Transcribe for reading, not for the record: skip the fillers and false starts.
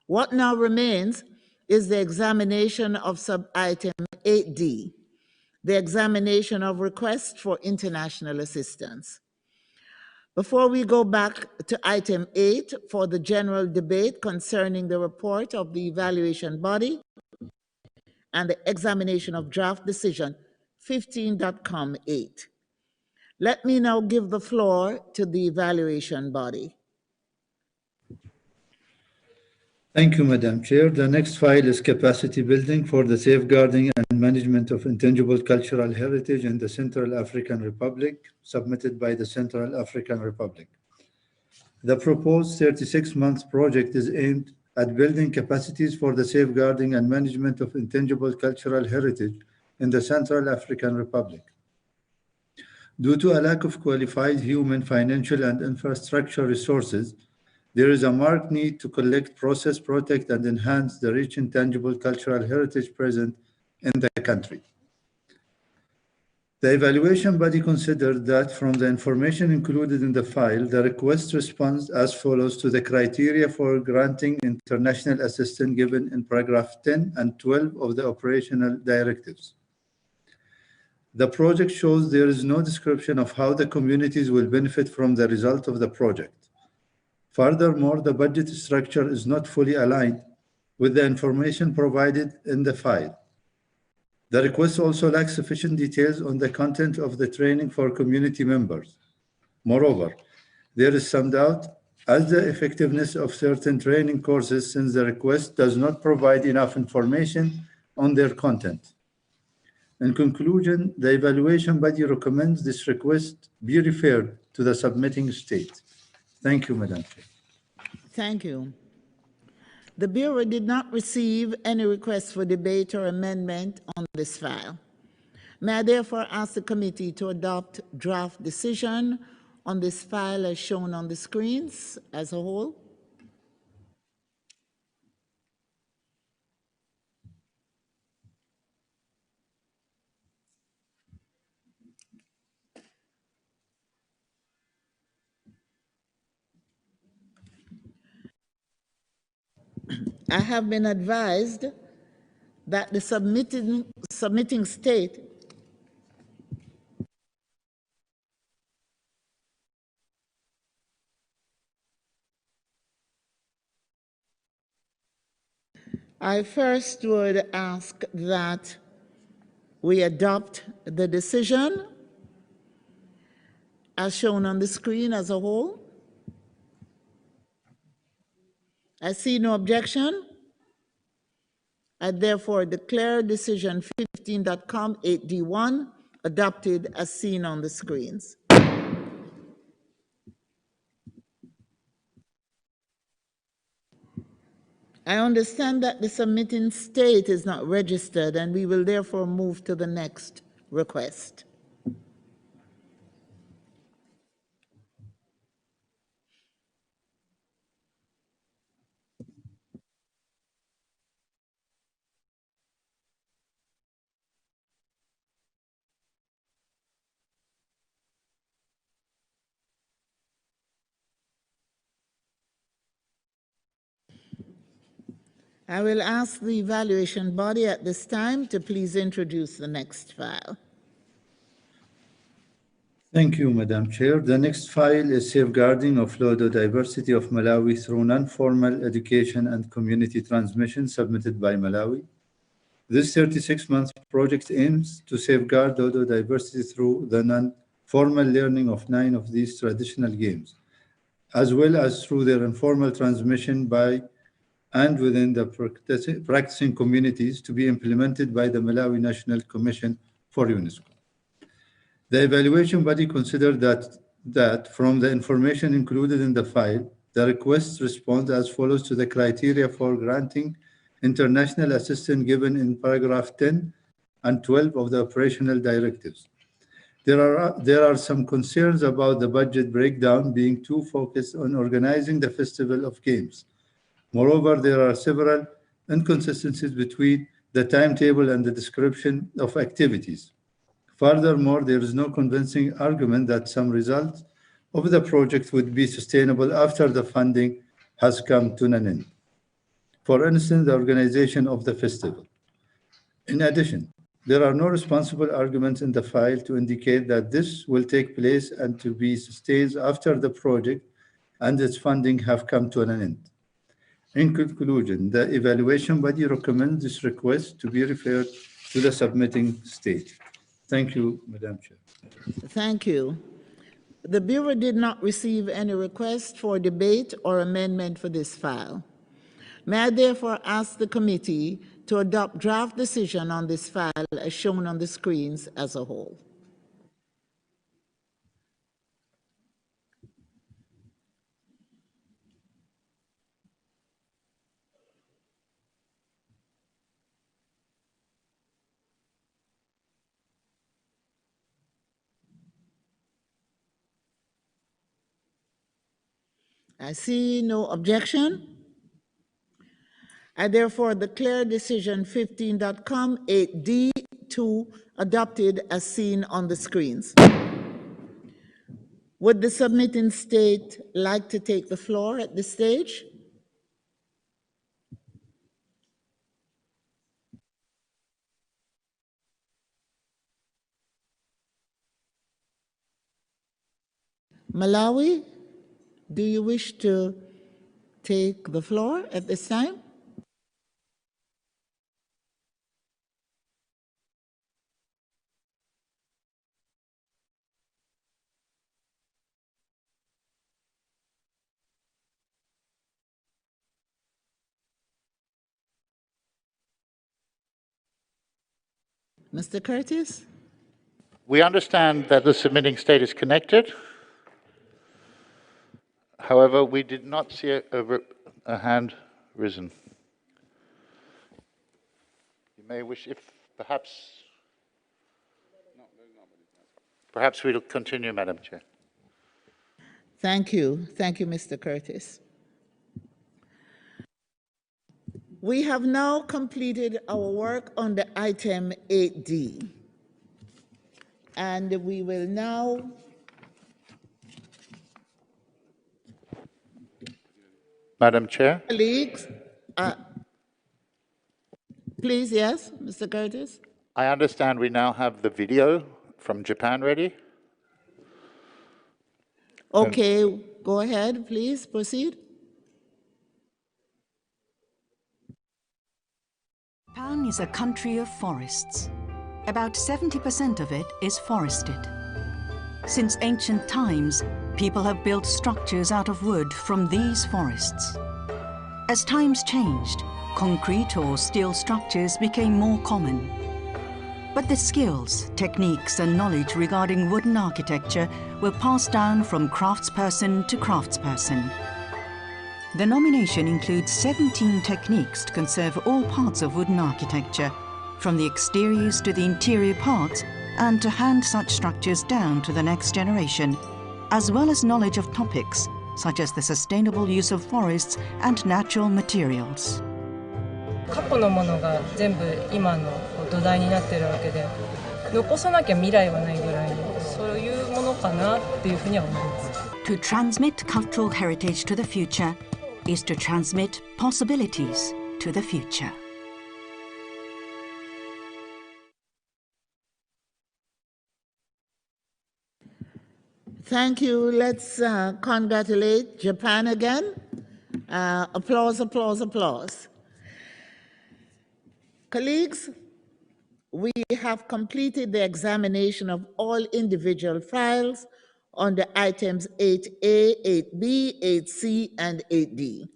What now remains is the examination of sub-item 8D, the examination of requests for international assistance. Before we go back to item 8 for the general debate concerning the report of the evaluation body and the examination of draft decision 15.com.8. Let me now give the floor to the evaluation body. Thank you, Madam Chair. The next file is capacity building for the safeguarding and management of intangible cultural heritage in the Central African Republic, submitted by the Central African Republic. The proposed 36-month project is aimed at building capacities for the safeguarding and management of intangible cultural heritage in the Central African Republic. Due to a lack of qualified human, financial, and infrastructure resources, there is a marked need to collect, process, protect, and enhance the rich intangible cultural heritage present in the country. The evaluation body considered that from the information included in the file, the request responds as follows to the criteria for granting international assistance given in paragraph 10 and 12 of the operational directives. The project shows there is no description of how the communities will benefit from the result of the project. Furthermore, the budget structure is not fully aligned with the information provided in the file. The request also lacks sufficient details on the content of the training for community members. Moreover, there is some doubt as to the effectiveness of certain training courses since the request does not provide enough information on their content. In conclusion, the evaluation body recommends this request be referred to the submitting state. Thank you, Madam Chair. Thank you. The Bureau did not receive any requests for debate or amendment on this file. May I therefore ask the committee to adopt draft decision on this file as shown on the screens as a whole? I have been advised that the submitting state I first would ask that we adopt the decision as shown on the screen as a whole. I see no objection. I therefore declare decision 15.com.8D1 adopted as seen on the screens. I understand that the submitting state is not registered, and we will therefore move to the next request. I will ask the evaluation body at this time to please introduce the next file. Thank you, Madam Chair. The next file is Safeguarding of Diversity of Malawi through Non-Formal Education and Community Transmission, submitted by Malawi. This 36-month project aims to safeguard diversity through the non-formal learning of 9 of these traditional games, as well as through their informal transmission by and within the practicing communities to be implemented by the Malawi National Commission for UNESCO. The evaluation body considered that from the information included in the file, the request responds as follows to the criteria for granting international assistance given in paragraph 10 and 12 of the operational directives. There are some concerns about the budget breakdown being too focused on organizing the Festival of Games. Moreover, there are several inconsistencies between the timetable and the description of activities. Furthermore, there is no convincing argument that some results of the project would be sustainable after the funding has come to an end. For instance, the organization of the festival. In addition, there are no responsible arguments in the file to indicate that this will take place and to be sustained after the project and its funding have come to an end. In conclusion, the evaluation body recommends this request to be referred to the submitting state. Thank you, Madam Chair. Thank you. The Bureau did not receive any request for debate or amendment for this file. May I therefore ask the committee to adopt draft decision on this file as shown on the screens as a whole. I see no objection. I therefore declare decision 15.com/8D2 adopted as seen on the screens. Would the submitting state like to take the floor at this stage? Malawi, do you wish to take the floor at this time? Mr. Curtis? We understand that the submitting state is connected. However, we did not see a hand risen. You may wish, if perhaps we'll continue, Madam Chair. Thank you. Thank you, Mr. Curtis. We have now completed our work on the item 8D. And we will now Madam Chair? colleagues, please, yes, Mr. Curtis? I understand we now have the video from Japan ready. Okay, go ahead, please, proceed. Japan is a country of forests. About 70% of it is forested. Since ancient times, people have built structures out of wood from these forests. As times changed, concrete or steel structures became more common. But the skills, techniques, and knowledge regarding wooden architecture were passed down from craftsperson to craftsperson. The nomination includes 17 techniques to conserve all parts of wooden architecture, from the exteriors to the interior parts, and to hand such structures down to the next generation, as well as knowledge of topics such as the sustainable use of forests and natural materials. 過去のものが全部今の土台になっているわけで、残さなきゃ未来はないぐらいのそういうものかなっていうふうには思います。To transmit cultural heritage to the future is to transmit possibilities to the future. Thank you. Let's congratulate Japan again. Applause, applause, applause. Colleagues, we have completed the examination of all individual files on the items 8A, 8B, 8C, and 8D.